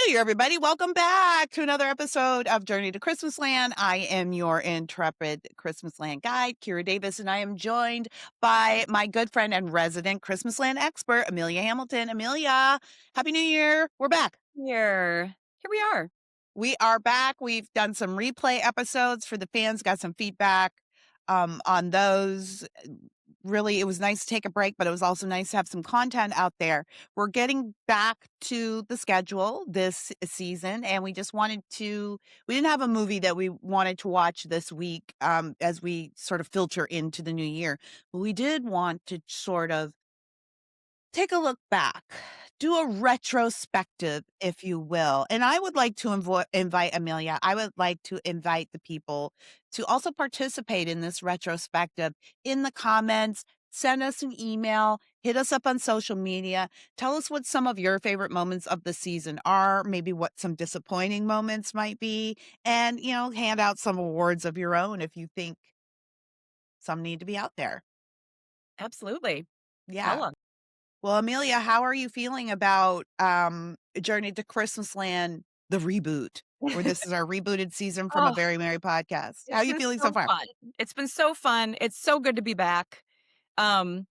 New Year, everybody. Welcome back to another episode of Journey to Christmasland. I am your intrepid Christmasland guide, Kira Davis, and I am joined by my good friend and resident Christmasland expert, Amelia Hamilton. Amelia, Happy New Year. We're back. Here we are. We are back. We've done some replay episodes for the fans, got some feedback on those. Really, it was nice to take a break, but it was also nice to have some content out there. We're getting back to the schedule this season, and we didn't have a movie that we wanted to watch this week as we sort of filter into the new year. But we did want to sort of take a look back, do a retrospective, if you will. And I would like to invite Amelia. I would like to invite the people to also participate in this retrospective in the comments. Send us an email, hit us up on social media. Tell us what some of your favorite moments of the season are, maybe what some disappointing moments might be, and, hand out some awards of your own if you think some need to be out there. Absolutely. Yeah. Tell 'em. Well, Amelia, how are you feeling about Journey to Christmasland, the reboot, where this is our rebooted season from a Oh, Very Merry Podcast? How it's are you been feeling so so far? fun. It's been so fun. It's so good to be back. Um,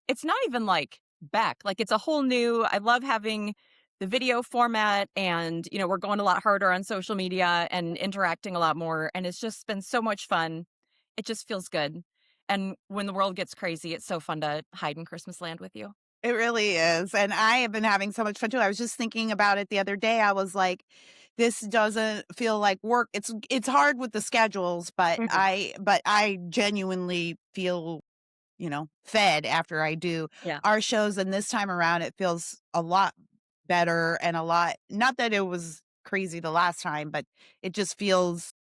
it's not even like back. Like it's a whole new I love having the video format and, we're going a lot harder on social media and interacting a lot more. And it's just been so much fun. It just feels good. And when the world gets crazy, it's so fun to hide in Christmas land with you. It really is. And I have been having so much fun too. I was just thinking about it the other day. I was like, this doesn't feel like work. It's hard with the schedules, but Mhm. I genuinely feel, fed after I do Yeah. our shows. And this time around it feels a lot better and a lot, not that it was crazy the last time, but it just feels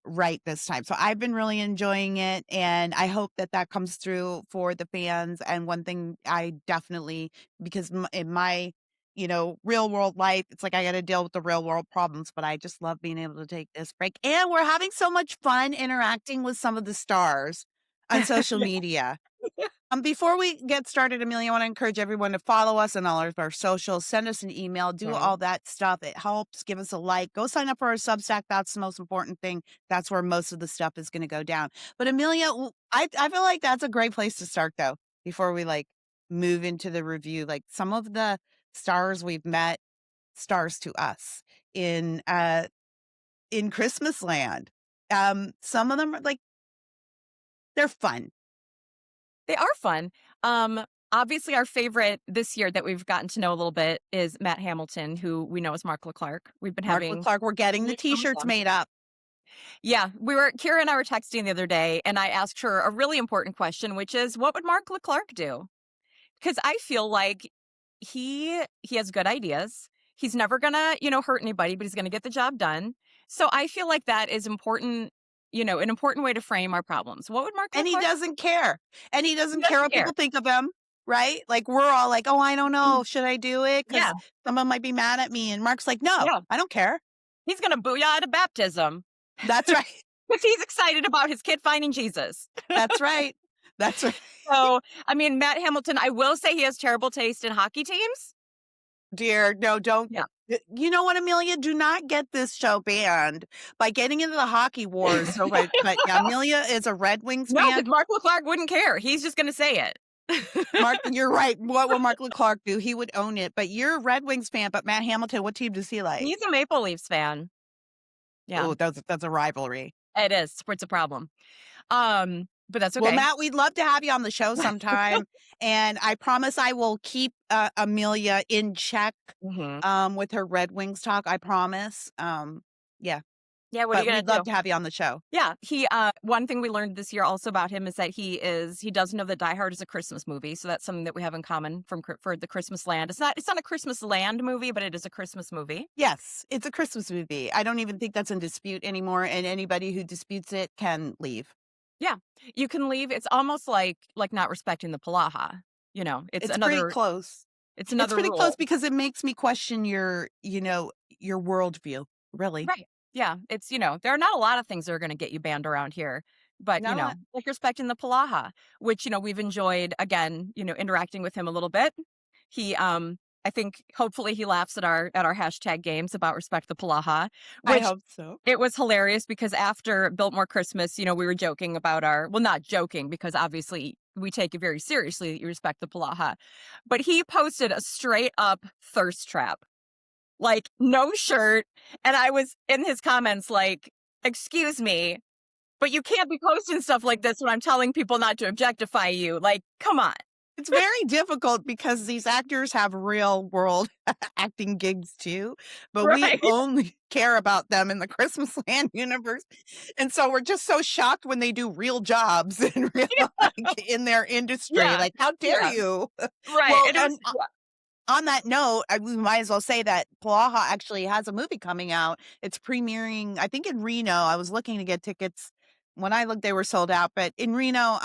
right this time. So I've been really enjoying it, and I hope that that comes through for the fans. And one thing I definitely, because in my, real world life, it's like I got to deal with the real world problems, but I just love being able to take this break. And we're having so much fun interacting with some of the stars on social media. Before we get started, Amelia, I want to encourage everyone to follow us on all of our socials, send us an email, do Mhm. all that stuff. It helps. Give us a like. Go sign up for our Substack. That's the most important thing. That's where most of the stuff is going to go down. But Amelia, I feel like that's a great place to start, though, before we move into the review. Like some of the stars we've met, stars to us in Christmasland. Some of them are they're fun. They are fun. Obviously, our favorite this year that we've gotten to know a little bit is Matt Hamilton, who we know as Mark Leclerc. We've been Mark having LeClark, we're getting the great fun with t-shirts him. made up. Yeah, Kira and I were texting the other day, and I asked her a really important question, which is, what would Mark Leclerc do? Because I feel like he has good ideas. He's never gonna, hurt anybody, but he's gonna get the job done. So I feel like that is important, an important way to frame our problems. What would Mark And he Leclerc? doesn't care. And he He doesn't care doesn't what care. people think of him, right? Like, we're all like, "Oh, I don't know. Should I do it? Yeah, Because someone might be mad at me." And Mark's like, "No, yeah. I don't care." He's gonna booyah at a baptism. That's right. Because he's excited about his kid finding Jesus. That's right. That's right. So, I mean, Matt Hamilton, I will say he has terrible taste in hockey teams. Dear, no, don't. Yeah. You know what, Amelia? Do not get this show banned by getting into the hockey wars. So, but yeah, Amelia is a Red Wings No, fan. because Mark Leclerc wouldn't care. He's just gonna say it. Mark, you're right. What will Mark LeClark do? He would own it. But you're a Red Wings fan. But Matt Hamilton, what team does he like? He's a Maple Leafs fan. Yeah, Oh, that's a rivalry. it is. It's a problem. But that's Well, okay. Matt, we'd love to have you on the show sometime, and I promise I will keep Amelia in check Mhm. with her Red Wings talk. I promise. Yeah, Yeah, what are but you gonna we'd love do? to have you on the show. Yeah, one thing we learned this year also about him is that he does know that Die Hard is a Christmas movie, so that's something that we have in common for the Christmasland. It's not a Christmasland movie, but it is a Christmas movie. Yes, it's a Christmas movie. I don't even think that's in dispute anymore, and anybody who disputes it can leave. Yeah, you can leave. It's almost like not respecting the Palaha. It's It's pretty another close. it's It's another pretty close rule. because it makes me question your worldview. Really, Right. Yeah, there are not a lot of things that are gonna get you banned around here, but, not a lot. like respecting the Palaha, which, we've enjoyed, again, interacting with him a little bit. He, I think hopefully he laughs at our hashtag games about respect the Palaha, I which hope so. it was hilarious because after Built More Christmas, we were joking about well, not joking because obviously we take it very seriously that you respect the Palaha. But he posted a straight up thirst trap, like no shirt. And I was in his comments like, excuse me, but you can't be posting stuff like this when I'm telling people not to objectify you. Like, come on. It's very difficult because these actors have real world acting gigs too, but we Right. only care about them in the Christmasland universe. And so we're just so shocked when they do real jobs in real like in their industry. Yeah. Like, how dare Yeah. you? Right. Well, It was, on that note, we might as well say that Plaha actually has a movie coming out. It's premiering, I think, in Reno. I was looking to get tickets. When I looked, they were sold out. But in Reno,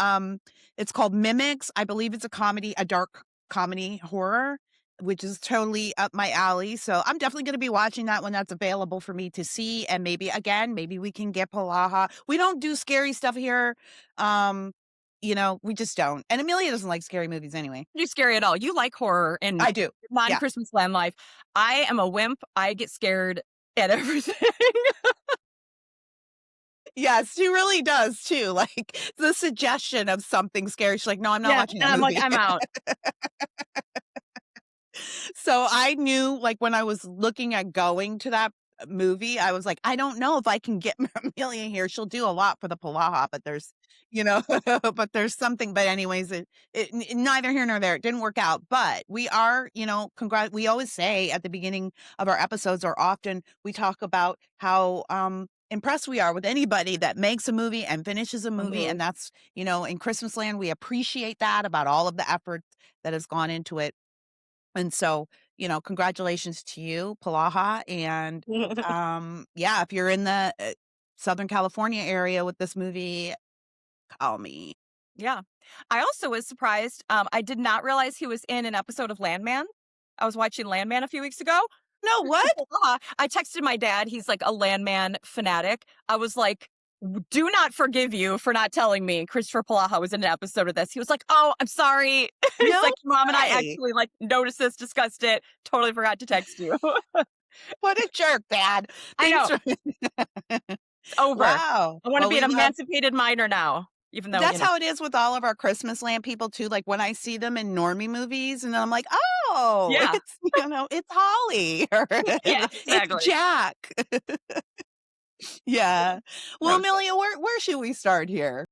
it's called Mimics. I believe it's a comedy, a dark comedy horror, which is totally up my alley. So I'm definitely going to be watching that when that's available for me to see. And maybe again, maybe we can get Palaha. We don't do scary stuff here. Um, we just don't. And Amelia doesn't like scary movies anyway. you scary at all. You like horror and I do. non Yeah. Christmas land life. I am a wimp. I get scared at everything. Yes, she really does too. Like the suggestion of something scary. She's like, no, I'm not Yeah. watching And that I'm like, movie. I'm out. So I knew, like, when I was looking at going to that movie, I was like, I don't know if I can get Amelia here. She'll do a lot for the Palaha, but but there's something. But anyways, neither here nor there. It didn't work out. But we are, we always say at the beginning of our episodes, or often we talk about how impressed we are with anybody that makes a movie and finishes a movie. Mhm. And that's, in Christmasland, we appreciate that about all of the effort that has gone into it. And so, congratulations to you, Palaha. And yeah, if you're in the Southern California area with this movie, call me. Yeah. I also was surprised. I did not realize he was in an episode of Landman. I was watching Landman a few weeks ago. No, what? I texted my dad. He's like a Landman fanatic. I was like, do not forgive you for not telling me Christopher Palaha was in an episode of this. He was like, oh, I'm sorry. He's No like, Mom and I way. actually like noticed this, discussed it. Totally forgot to text you. What a jerk, Dad. I Thanks know. for It's over. wow. I want to Well, be we an love emancipated minor now, even though, that's how it is with all of our Christmasland people too. Like when I see them in normie movies and I'm like, oh, yeah. it's Holly or Yeah, it's exactly. Jack. Yeah. Well, No, Amelia, where should we start here?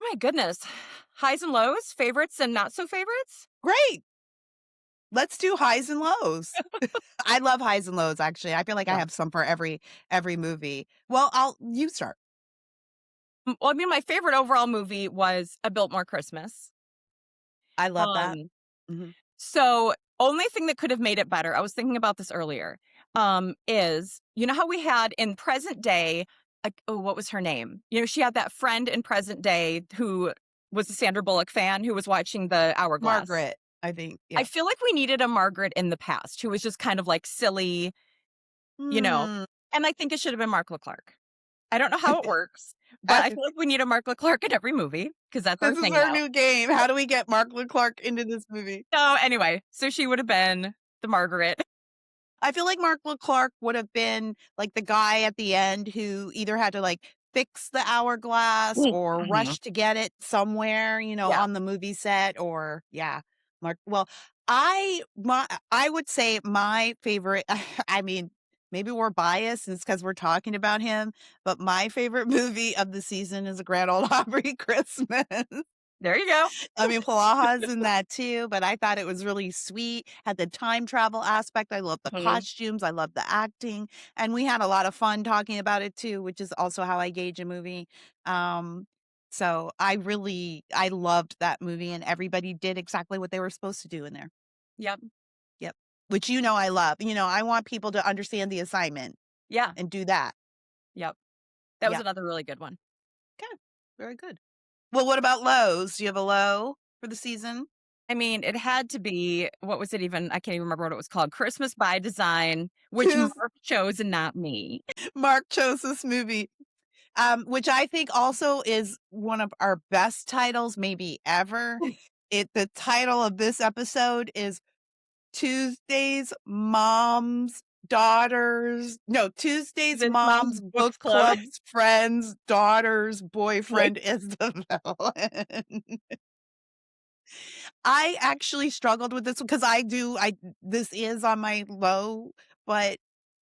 my goodness. Highs and lows, favorites and not so favorites? Great. Let's do highs and lows. I love highs and lows, actually. I feel like I Yeah. have some for every movie. Well, you start. Well, I mean, my favorite overall movie was A Built More Christmas. I love that. Um, Mhm. so only thing that could have made it better, I was thinking about this earlier, is how we had in present day, oh, what was her name? She had that friend in present day who was a Sandra Bullock fan who was watching the Hourglass. Margaret, I think. I Yeah. feel like we needed a Margaret in the past who was just kind of like silly, you know, Hmm. and I think it should have been Mark Leclerc. I don't know how it works, but I feel like we need a Mark Leclerc in every movie because that's our This is thing our now. new game. How do we get Mark Leclerc into this movie? So anyway, so she would have been the Margaret. I feel like Mark Leclerc would have been like the guy at the end who either had to like fix the hourglass or Mhm. rush to get it somewhere, Yeah. on the movie set or yeah. Mark well, I would say my favorite I mean, maybe we're biased it's because we're talking about him, but my favorite movie of the season is A Grand Old Opry Christmas. There you go. I mean, Palaha's in that too, but I thought it was really sweet, had the time travel aspect, I love the Mhm. costumes, I love the acting, and we had a lot of fun talking about it too, which is also how I gauge a movie. Um, so I loved that movie and everybody did exactly what they were supposed to do in there. Yep. Yep. Which I love. I want people to understand the assignment Yeah. and do that. Yep. That was Yeah. another really good one. Okay. Very good. Well, what about lows? Do you have a low for the season? I mean, it had to be, what was it even? I can't even remember what it was called. Christmas by Design, which Mark chose and not me. Mark chose this movie. Which I think also is one of our best titles maybe ever. The title of this episode is Tuesdays, moms, daughters no, Tuesdays, This mom's moms, book books club. clubs, friends, daughters, Boy, boyfriend is the villain. I actually struggled with this one because I this is on my low, but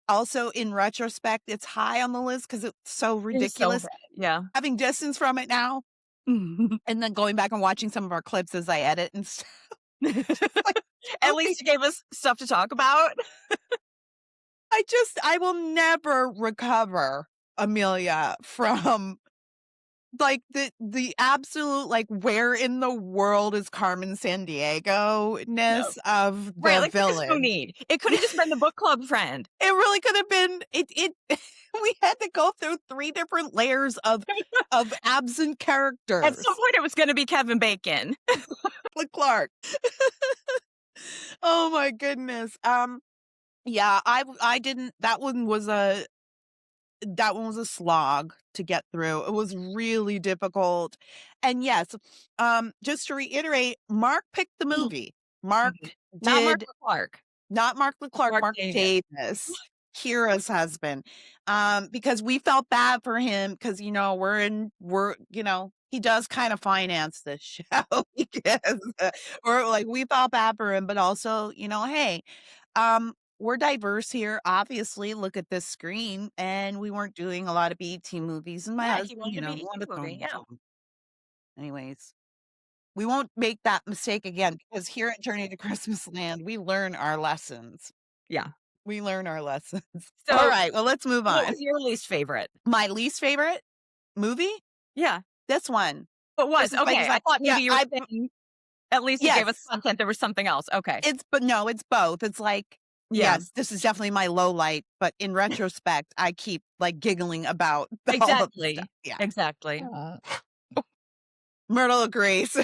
also in retrospect, it's high on the list because it's so it is so ridiculous. bad. Yeah. Having distance from it now, and then going back and watching some of our clips as I edit and stuff, just like, At okay, least you gave us stuff to talk about. I will never recover, Amelia, from, like, the absolute, like, where in the world is Carmen No. Sandiego-ness of Right, the like, there is no villain. need. It coulda just been the book club friend. It really could have been it we had to go through 3 different layers of absent At some characters. point, it was gonna be Kevin Bacon. Like Clark. Oh my goodness. Yeah, I didn't that one was a slog to get through. It was really difficult. And yes, just to reiterate, Mark picked the Mhm, movie. Mark mhm. Not did Martha Clark. not Mark Leclerc, Mark Mark Davis. Davis, Kira's husband, because we felt bad for him because, he does kind of finance this show. Because, or like we felt bad for him, but also, hey, we're diverse here. Obviously, look at this screen, and we weren't doing a lot of BET movies, and my Yeah, he husband, wanted a BET wanted to throw movie, in yeah. something. Anyways, we won't make that mistake again because here at Journey to Christmas Land, we learn our lessons. Yeah. We learn our lessons. All So, right, well, let's move what on. was your least favorite? My least favorite movie? Yeah. This one. What This was? is by Okay, I design. thought Yeah, maybe you were saying at least it gave us yes, content, there was something else. Okay. but no, it's both. It's like, Yeah. yes, this is definitely my low light, but in retrospect, I keep, like, giggling about all of the stuff. Exactly. Yeah. Exactly. Myrtle agrees.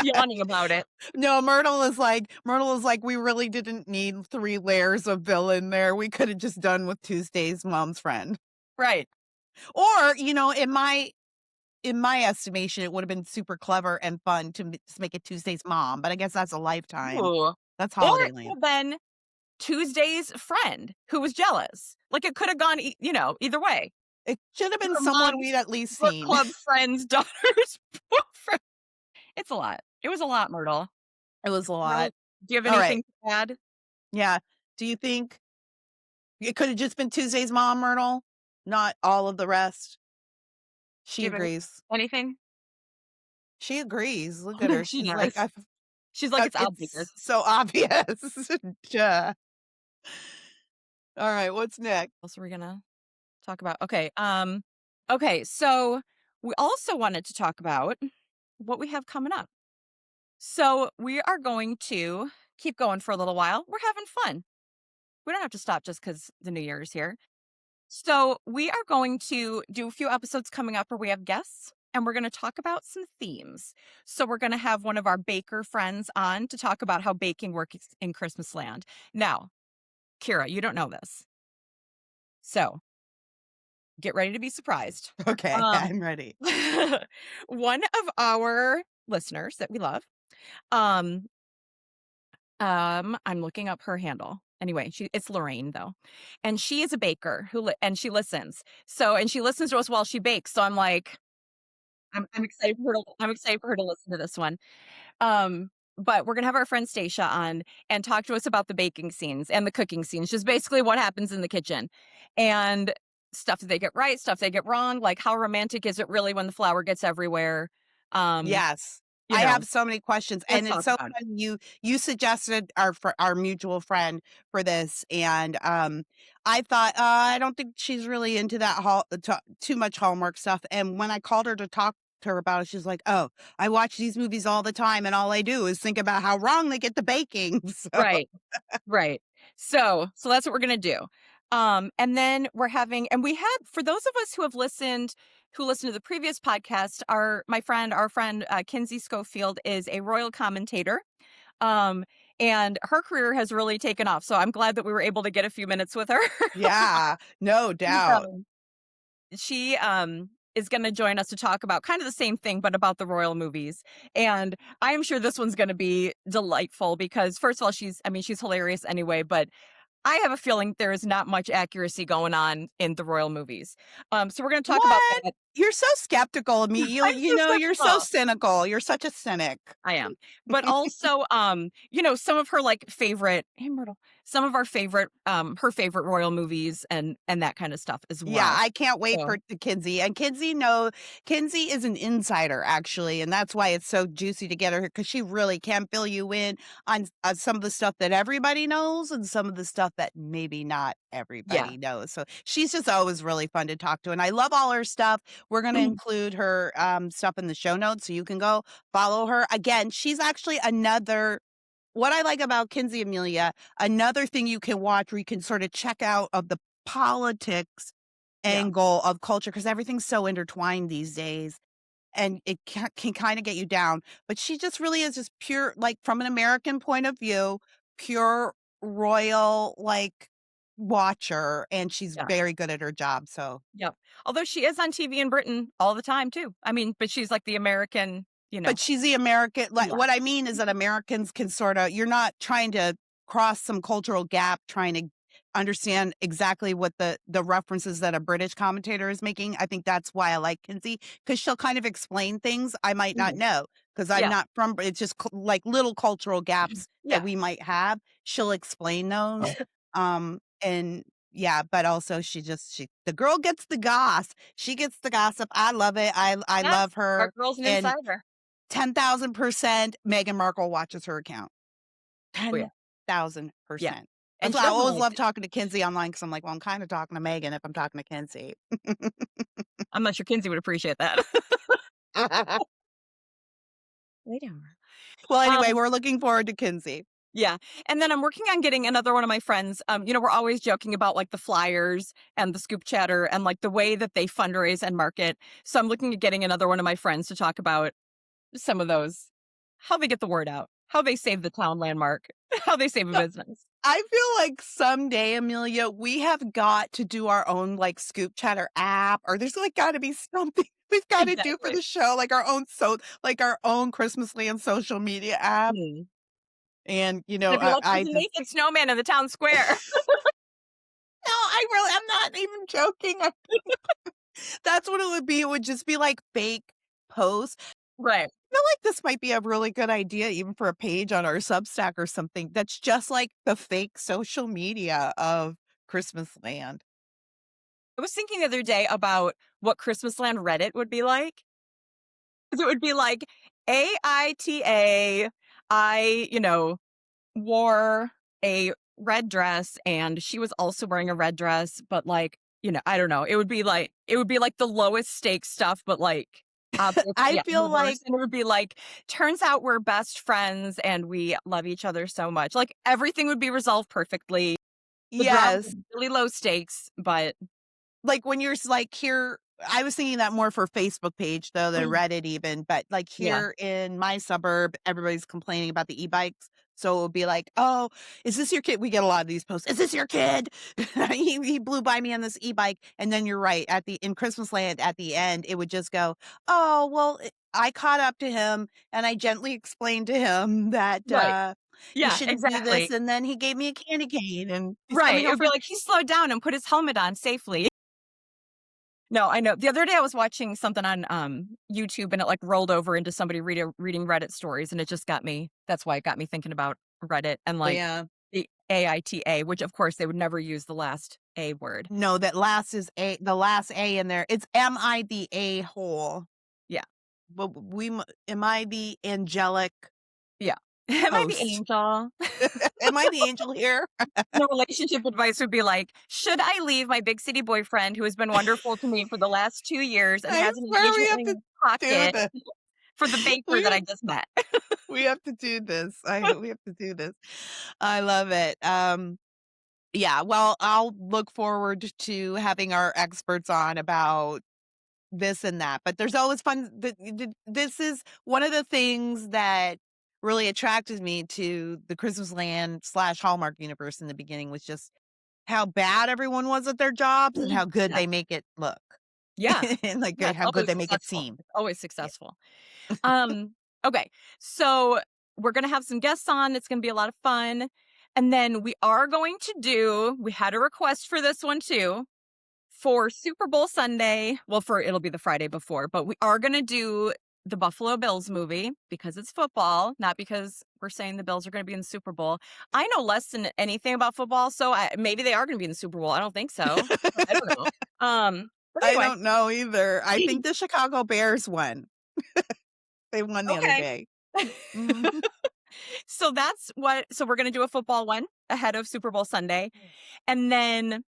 Yawning about it. No, Myrtle is like, "We really didn't need 3 layers of villain there. We coulda just done with Tuesday's mom's friend." Right. Or, in my estimation, it would have been super clever and fun to make it Tuesday's mom, but I guess that's a lifetime. Ooh. That's Or it could Holidayland. have been Tuesday's friend who was jealous. Like, it could have gone, either way. It should have been Her someone mom's we'd at least book seen. club friend's daughter's boyfriend. It's a lot. It was a lot, Myrtle. It was a Myrtle, lot. do you have Alright. anything to add? Yeah. Do you think it could have just been Tuesday's mom, Myrtle? Not all of the rest? Do She you have agrees. anything? She agrees. Look at her. She She's like, does. She's like, "It's obvious." it's so obvious. Duh. Alright, what's next? What else are we gonna talk about? Okay, so we also wanted to talk about what we have coming up. So we are going to keep going for a little while. We're having fun. We don't have to stop just because the new year is here. So we are going to do a few episodes coming up where we have guests and we're going to talk about some themes. So we're going to have one of our baker friends on to talk about how baking works in Christmasland. Now, Kira, you don't know this. So get ready to be surprised. Okay, Um, I'm ready. one of our listeners that we love, um, I'm looking up her handle. Anyway, it's Lorraine though, and she is a baker and she listens. And she listens to us while she bakes. So I'm like, I'm excited for her. I'm excited for her to listen to this one. But we're gonna have our friend Stacia on and talk to us about the baking scenes and the cooking scenes, just basically what happens in the kitchen, and stuff that they get right, stuff they get wrong. Like, how romantic is it really when the flour gets everywhere? Um, Yes. you I know, have so many questions, let's and it's talk so about it. funny you suggested our mutual friend for this, and, I thought, I don't think she's really into that too much Hallmark stuff," and when I called her to talk to her about it, she's like, "Oh, I watch these movies all the time, and all I do is think about how wrong they get the baking." So Right. Right. So that's what we're gonna do. And then and we had, for those of us who listened to the previous podcast, our friend Kinsey Schofield is a royal commentator. Um, and her career has really taken off. So I'm glad that we were able to get a few minutes with her. yeah, no doubt. Um, she is going to join us to talk about kind of the same thing, but about the royal movies. And I am sure this one's going to be delightful because, first of all, she's hilarious anyway, but I have a feeling there is not much accuracy going on in the royal movies. So we're going to talk about What? that. You're so skeptical of me. I'm so You're so skeptical. cynical. You're such a cynic. I am. But also, some of her like favorite immortal, some of our favorite, her favorite royal movies and that kind of stuff as Yeah, well. I can't wait So for the Kinsey. And Kinsey is an insider actually, and that's why it's so juicy to get her because she really can fill you in on some of the stuff that everybody knows and some of the stuff that maybe not yeah. everybody knows. So she's just always really fun to talk to, and I love all her stuff. We're gonna Mhm. include her stuff in the show notes, so you can go follow her. Again, she's actually another. What I like about Kinsey Amelia, another thing you can watch where you can sort of check out of the politics Yeah. angle of culture because everything's so intertwined these days and it can kind of get you down. But she just really is just pure, like from an American point of view, pure royal, like watcher. And she's Yeah. very good at her job. So, Yep. Although she is on TV in Britain all the time too. I mean, but she's like the American, but she's the American, like yeah. what I mean is that Americans can sort of, you're not trying to cross some cultural gap, trying to understand exactly what the references that a British commentator is making. I think that's why I like Kinsey because she'll kind of explain things I might not Mhm. know because I'm Yeah. not from. It's just like little cultural gaps that Yeah. we might have. She'll explain those, and yeah, but also she the girl gets the goss. She gets the gossip. I love it. I Yes. love Our her girl's an and insider. 10,000% Meghan Markle watches her account. Oh yeah. Yeah. 10,000%. That's And why I she'll always know love it. talking to Kinsey online because I'm like, well, I'm kind of talking to Megan if I'm talking to Kinsey. I'm not sure Kinsey would appreciate that. Later. Well, anyway, Um, we're looking forward to Kinsey. yeah. And then I'm working on getting another one of my friends. We're always joking about like the flyers and the scoop chatter and like the way that they fundraise and market. So I'm looking at getting another one of my friends to talk about some of those, how they get the word out, how they save the town landmark, how they save a So business. I feel like someday, Amelia, we have got to do our own like Scoop Chatter app, or there's like got to be something we've got to do for Exactly. the show, like our own Christmasland social media app. Mm. And It'd be like I there's a just naked snowman in the town square. no, I'm not even joking. That's what it would be. It would just be like fake posts. Right. I feel like this might be a really good idea even for a page on our Substack or something that's just like the fake social media of Christmasland. I was thinking the other day about what Christmasland Reddit would be like. 'Cause it would be like AITA, wore a red dress and she was also wearing a red dress, but like, I don't know. It would be like the lowest stakes stuff, but like I yeah, the feel like worst. And it would be like, turns out we're best friends and we love each other so much. Like everything would be resolved perfectly. The drama yes, would be really low stakes, but like when you're like here I was thinking that more for Facebook page though than mm, Reddit even, but like yeah, here in my suburb, everybody's complaining about the e-bikes. So it would be like, "Oh, is this your kid?" We get a lot of these posts. "Is this your kid? He blew by me on this e-bike." And then you're right, in Christmasland at the end, it would just go, "Oh, well, I caught up to him and I gently explained to him that right. you Yeah, shouldn't do this, exactly. and then he gave me a candy cane and he's Right. coming It would be over." like he slowed down and put his helmet on safely. No, I know. The other day I was watching something on YouTube and it like rolled over into somebody reading Reddit stories and it just got me. That's why it got me thinking about Reddit and Oh, like yeah. the AITA, which of course they would never use the last A word. No, the last A in there. It's am I the a-hole? Yeah. But am I the angelic Yeah. Am I the host? angel? Am I the angel here? No relationship advice would be like, should I leave my big city boyfriend who has been wonderful to me for the last 2 years and I has an swear we engagement have ring in to his do pocket this. for the baker We that have I just met? we have to do this. We have to do this. I love it. Yeah, well, I'll look forward to having our experts on about this and that, but there's always fun. This is one of the things that really attracted me to the Christmasland slash Hallmark universe in the beginning was just how bad everyone was at their jobs and how good Yeah. they make it look. Yeah. And, like, Yeah, it's how good always they make it successful. seem. It's always Yeah. successful. Okay. So we're gonna have some guests on. It's gonna be a lot of fun. And then we had a request for this one too. For Super Bowl Sunday, well, for it'll be the Friday before, but we are gonna do the Buffalo Bills movie because it's football, not because we're saying the Bills are gonna be in the Super Bowl. I know less than anything about football, so maybe they are gonna be in the Super Bowl. I don't think so. I don't know. But I anyway. don't know either. I think the Chicago Bears won. They won the other Okay. day. Mhm. So we're gonna do a football one ahead of Super Bowl Sunday. And then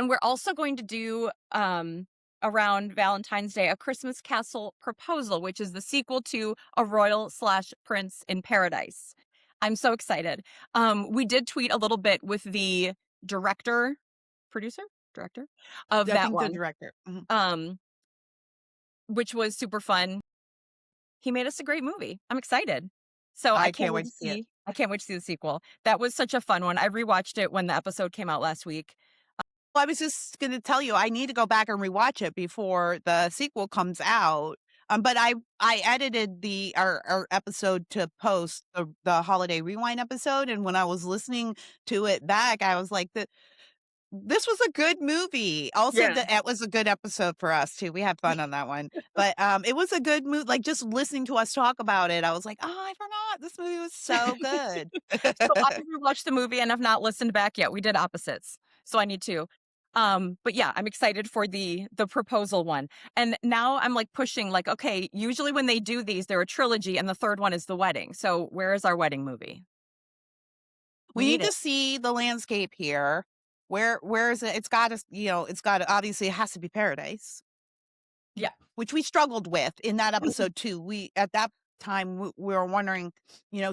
we're also going to do around Valentine's Day a Christmas Castle Proposal, which is the sequel to A Royal slash Prince in Paradise. I'm so excited. We did tweet a little bit with the director, producer, director of I that think the one, director. Mhm. um, which was super fun. He made us a great movie. I'm excited. So I can't wait to see it. I can't wait to see the sequel. That was such a fun one. I rewatched it when the episode came out last week. Well, I was just gonna tell you, I need to go back and rewatch it before the sequel comes out. But I edited our episode to post the holiday rewind episode, and when I was listening to it back, I was like, this was a good movie. Also, Yeah. it was a good episode for us too. We had fun on that one. But, it was a good movie. Like, just listening to us talk about it, I was like, "Oh, I forgot. This movie was so good." So I rewatched the movie and have not listened back yet. We did opposites, so I need to. But yeah, I'm excited for the proposal one. And now I'm like pushing, like, okay, usually when they do these, they're a trilogy, and the third one is the wedding. So where is our wedding movie? We We need need it. to see the landscape here. Where is it? It's gotta, it's gotta, obviously, it has to be paradise, Yeah. which we struggled with in that episode too. We at that time, we were wondering,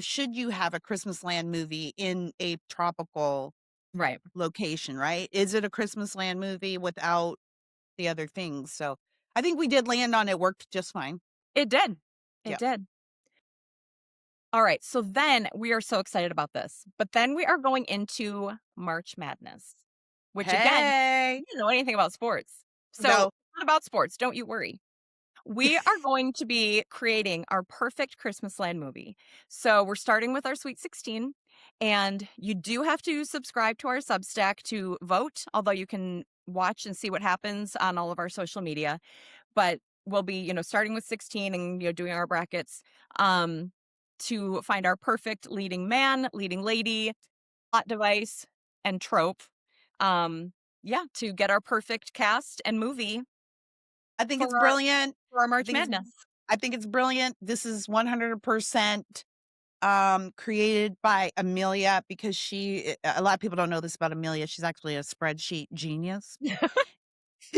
should you have a Christmasland movie in a tropical Right. location, right? Is it a Christmasland movie without the other things? So, I think we did land on it, worked just fine. It did. It Yeah. did. All right. So then we are so excited about this. But then we are going into March Madness, which again, Hey. you don't know anything about sports. So No. it's not about sports. Don't you worry. We are going to be creating our perfect Christmasland movie. So we're starting with our Sweet 16, and you do have to subscribe to our Substack to vote, although you can watch and see what happens on all of our social media. But we'll be, starting with 16 and, doing our brackets to find our perfect leading man, leading lady, plot device, and trope. Yeah, to get our perfect cast and movie I think for it's our brilliant. I March think it's Madness. I think it's brilliant. This is 100% created by Amelia because a lot of people don't know this about Amelia. She's actually a spreadsheet genius.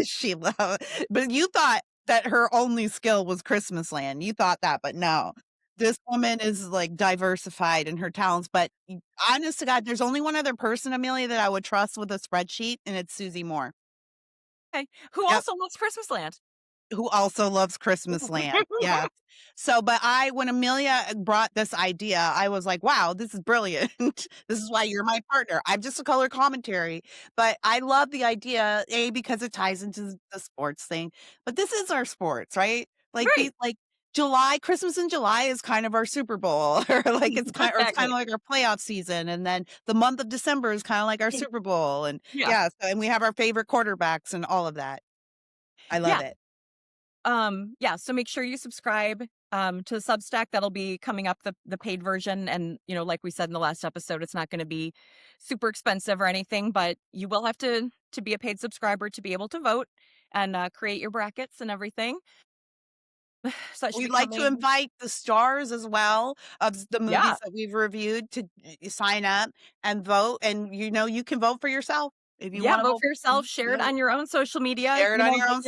She love but you thought that her only skill was Christmasland. You thought that, but no. This woman is, like, diversified in her talents, but honest to God, there's only one other person, Amelia, that I would trust with a spreadsheet, and it's Susie Moore. Okay. Who Yep. also loves Christmasland. Who also loves Christmasland, yeah. So, but when Amelia brought this idea, I was like, "Wow, this is brilliant. This is why you're my partner. I'm just a color commentary." But I love the idea, A, because it ties into the sports thing, but this is our sports, right? Like, Right. July Christmas in July is kind of our Super Bowl, or, like, it's kinda Exactly. like our playoff season, and then the month of December is kinda like our Super Bowl, and Yeah. yeah, so and we have our favorite quarterbacks and all of that. I love Yeah. it. Yeah, so make sure you subscribe to the Substack. That'll be coming up, the paid version. And, like we said in the last episode, it's not going to be super expensive or anything, but you will have to be a paid subscriber to be able to vote and create your brackets and everything. So that should We'd be like to coming. invite the stars as well of the Yeah. movies that we've reviewed to sign up and vote, and, you can vote for yourself. If you Yeah, wanna vote vote for yourself, share it yeah, on your own social media, share it on your own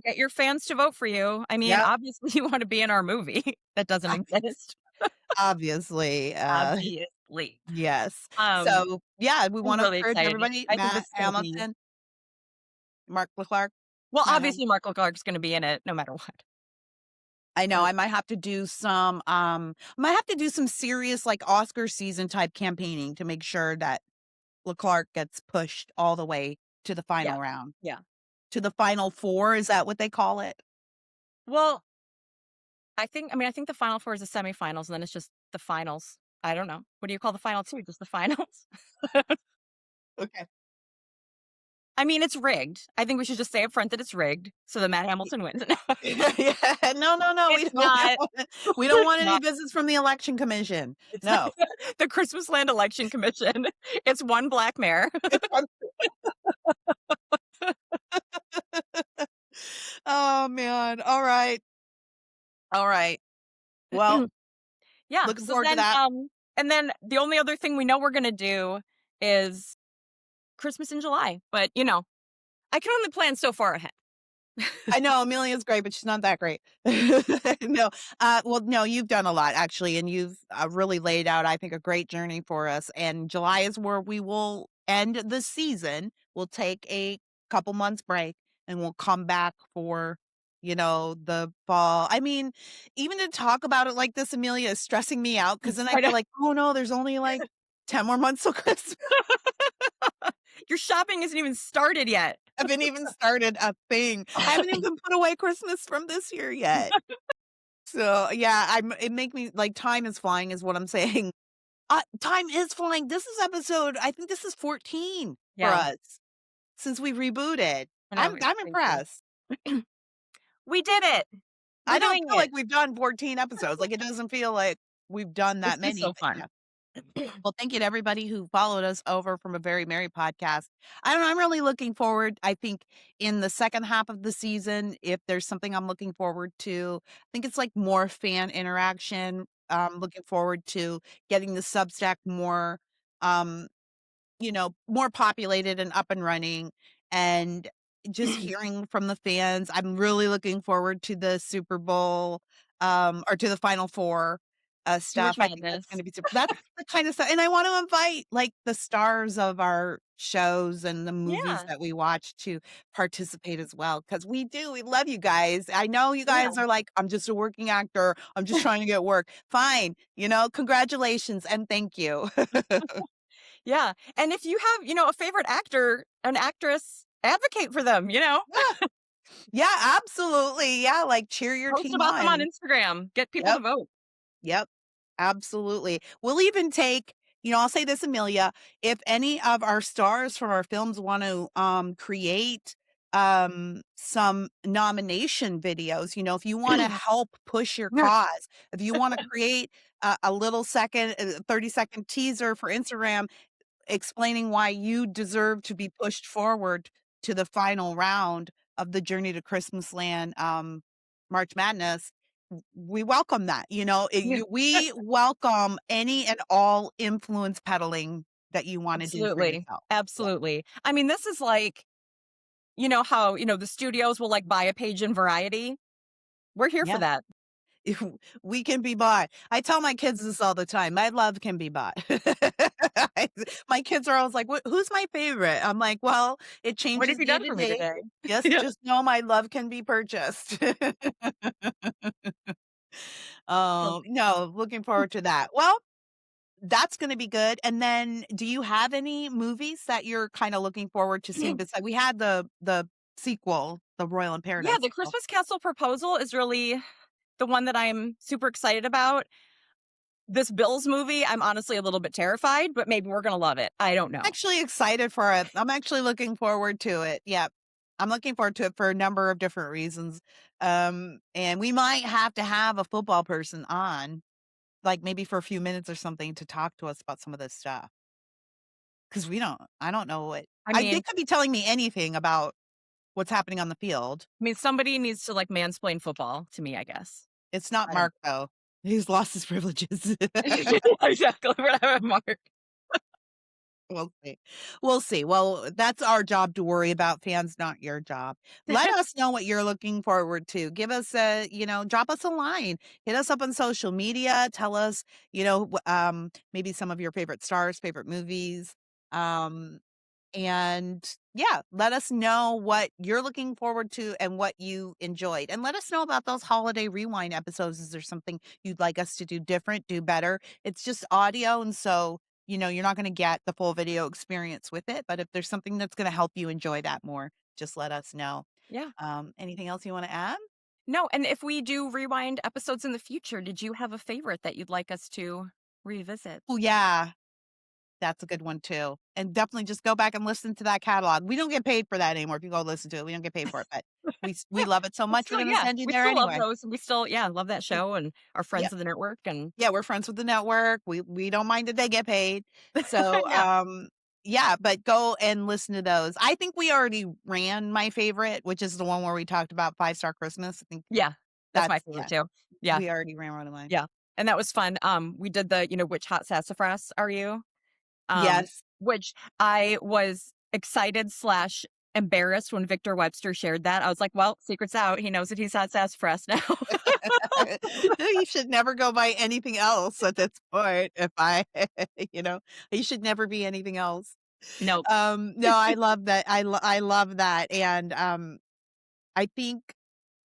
get your fans to vote for you. I mean, Yep, obviously you want to be in our movie that doesn't exist. obviously, Obviously. yes. Um, So, yeah, we I'm wanna really encourage excited. everybody, I think Matt this is gonna be Hamilton, Mark Leclerc, well, Matt Ham obviously Mark Clark's gonna be in it no matter what. I know, Uh, I might have to do some serious, like, Oscar season type campaigning to make sure that Leclerc gets pushed all the way to the yeah, final round. yeah. to the Final Four, is that what they call it? Well, I think the Final Four is the semifinals, and then it's just the finals. I don't know. What do you call the final 2? Just the finals? Okay. I mean, it's rigged. I think we should just say up front that it's rigged so that Matt Hamilton wins. Yeah, no, no, no, It's not. we don't want any Not. business from the election commission. It's not No. the Christmasland Election Commission. It's one black mayor. It's fun. Oh, man. All right. All right. Well, Yeah, looking so forward to then, that. and then the only other thing we know we're gonna do is Christmas in July, but, I can only plan so far ahead. I know Amelia's great, but she's not that great. No, well, no, you've done a lot actually, and you've really laid out, I think, a great journey for us. And July is where we will end the season. We'll take a couple months break, and we'll come back for, the fall. I mean, even to talk about it like this, Amelia, is stressing me out because then I I know. feel like, oh no, there's only like 10 more months till Christmas. Your shopping isn't even started yet. I haven't even started a thing. I haven't even put away Christmas from this year yet. So, yeah, it make me like time is flying is what I'm saying. Time is flying. This is I think this is 14 for Yeah, us since we rebooted. I know, I'm it's crazy. impressed. We did it! I We're don't doing feel it. like we've done 14 episodes. Like, it doesn't feel like we've done This that is many, so but yeah. fun. Well, thank you to everybody who followed us over from A Very Merry Podcast. I don't know, I'm really looking forward. I think in the second half of the season, if there's something I'm looking forward to, I think it's like more fan interaction. Looking forward to getting the Substack more um more populated and up and running and just hearing from the fans. I'm really looking forward to the Super Bowl, or to the Final Four, stuff. March I think that's Madness. gonna be super that's the kind of stuff and I want to invite, like, the stars of our shows and the movies Yeah, that we watch to participate as well because we love you guys. I know you yeah. guys are like, "I'm just a working actor. I'm just trying to get work." Fine, congratulations and thank you. Yeah, and if you have, a favorite actor, an actress, advocate for them. Yeah. Yeah, absolutely. Yeah, like cheer your Post team about them on on. Instagram. Get people to Yep, vote. yep, absolutely. We'll even take, I'll say this, Amelia, if any of our stars from our films want to create some nomination videos, if you want to help push your cause, if you want to create a little 30-second teaser for Instagram explaining why you deserve to be pushed forward to the final round of the Journey to Christmasland, March Madness, we welcome that. Yeah. We welcome any and all influence peddling that you want to do for Absolutely. yourself. Yeah. Absolutely. I mean, this is like, how, the studios will like buy a page in Variety. We're here for Yeah. that. We can be bought. I tell my kids this all the time. My love can be bought. My kids are always like, Who's my favorite?" I'm like, "Well, it What have changes you day done to for me day. today? Yes, Yeah. just know my love can be purchased." Oh, no, looking forward to that. Well, that's gonna be good, and then do you have any movies that you're kinda looking forward to seeing beside we had the sequel, the Royal in Yeah, Paradise the sequel. Christmas Castle proposal is really the one that I'm super excited about. This Bills movie, I'm honestly a little bit terrified, but maybe we're gonna love it. I don't know. Actually excited for it. I'm actually looking forward to it. Yep. I'm looking forward to it for a number of different reasons. And we might have to have a football person on, like maybe for a few minutes or something to talk to us about some of this stuff. Because I don't know I they mean could be telling me anything about what's happening on the field. somebody needs to like mansplain football to me, I guess. It's not I don't Mark though. He's lost his privileges. exactly what I Mark. We'll see. We'll see. Well, that's our job to worry about, fans, not your job. Let us know what you're looking forward to. Give us drop us a line. Hit us up on social media. Tell us, maybe some of your favorite stars, favorite movies. Um, and yeah, let us know what you're looking forward to and what you enjoyed. And let us know about those holiday rewind episodes. Is there something you'd like us to do different, do better? It's just audio. And so, you're not going to get the full video experience with it. But if there's something that's going to help you enjoy that more, just let us know. Yeah. Anything else you wanna add? No, and if we do rewind episodes in the future, did you have a favorite that you'd like us to revisit? Oh, yeah. That's a good one too, and definitely just go back and listen to that catalog. We don't get paid for that anymore if you go listen to it, we don't get paid for it, but we love it so But much, we're still, gonna yeah, send you we there still love anyway. those, and we still, yeah, love that Y show and our yeah, friends of the network, and yeah, we're friends with the network, we don't mind that they get paid. So, yeah, yeah, but go and listen to those. I think we already ran my favorite, which is the one where we talked about Five Star Christmas. I think yeah, that's my that's favorite yeah, too. Yeah, we already ran one of mine. yeah, and that was fun. We did the, which hot sassafras are you? Yes. Which I was excited slash embarrassed when Victor Webster shared that. I was like, "Well, secret's out. He knows that he's hot sassafras now." You should never go by anything else at this point if I you know, you should never be anything else. Nope. No, I love that. I love that, and, I think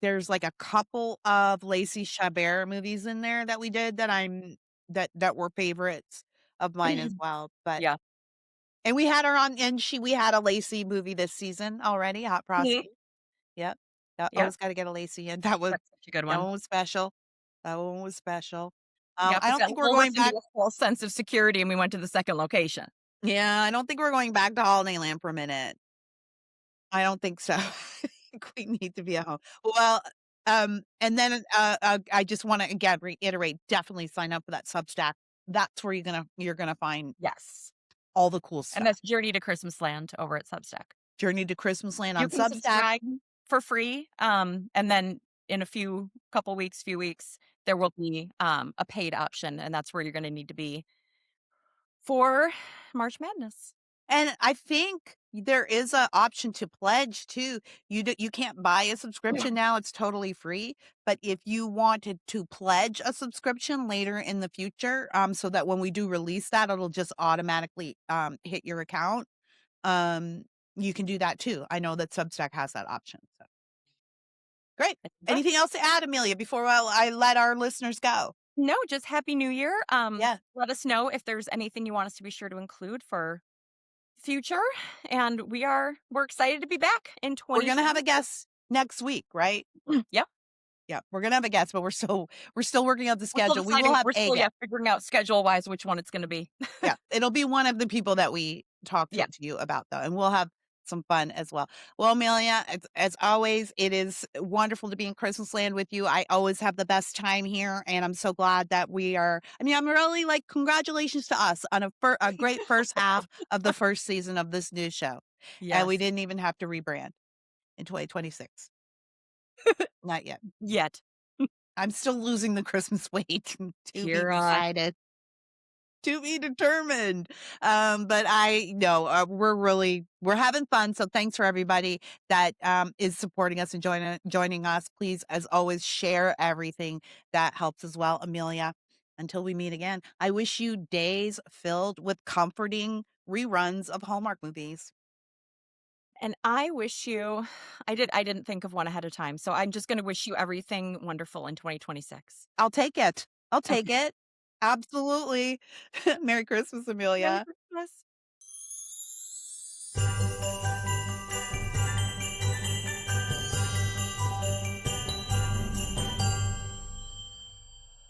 there's, like, a couple of Lacey Chabert movies in there that we did that were favorites of mine as well, but Yeah. and we had her on and we had a Lacey movie this season already, Hot Mhm. Prostate. Yep. Yep, Yep. always gotta get a Lacey in. That's such a good That one. one was special. That one was special. Yep, I it's don't got think we're lulled going us into back a false sense of security, and we went to the second location. yeah, I don't think we're going back to Holidayland for a minute. I don't think so. I think we need to be at home. Well, and then, I just wanna again reiterate, definitely sign up for that Substack. That's where you're gonna find Yes. all the cool And stuff. that's Journey to Christmasland over at Substack. Journey to Christmasland You on can Substack. subscribe for free, and then in a few weeks, there will be, a paid option, and that's where you're gonna need to be for March Madness. And I think there is a option to pledge too. You can't buy a subscription now, it's totally free, but if you wanted to pledge a subscription later in the future, so that when we do release that, it'll just automatically, hit your account, um, you can do that too. I know that Substack has that option, so great. Anything else to add, Amelia, before I let our listeners go? No, just Happy New Year. Yeah. Let us know if there's anything you want us to be sure to include for future, and we're excited to be back in We're gonna have 2020. a guest next week, right? Yep. Yeah, we're gonna have a guest, but we're still working out the We're still schedule. We will deciding have we're a still, guest. yeah, figuring out schedule-wise which one it's gonna be. Yeah, it'll be one of the people that we talked Yeah. to you about, though, and we'll have some fun as well. Well, Amelia, as always, it is wonderful to be in Christmas land with you. I always have the best time here, and I'm so glad that we are I mean, I'm really like, congratulations to us on a great first half of the first season of this new show, and we Yes. didn't even have to rebrand in 2026. Not yet. Yet. I'm still losing the Christmas weight to be You're, decided. To be determined. But I no, we're having fun. So thanks for everybody that is supporting us and joining us. Please, as always, share everything that helps as well. Amelia, until we meet again, I wish you days filled with comforting reruns of Hallmark movies. and I wish you I didn't think of one ahead of time, so I'm just gonna wish you everything wonderful in 2026. I'll take it. I'll take Okay. it. Absolutely. Merry Christmas, Merry Amelia. Christmas.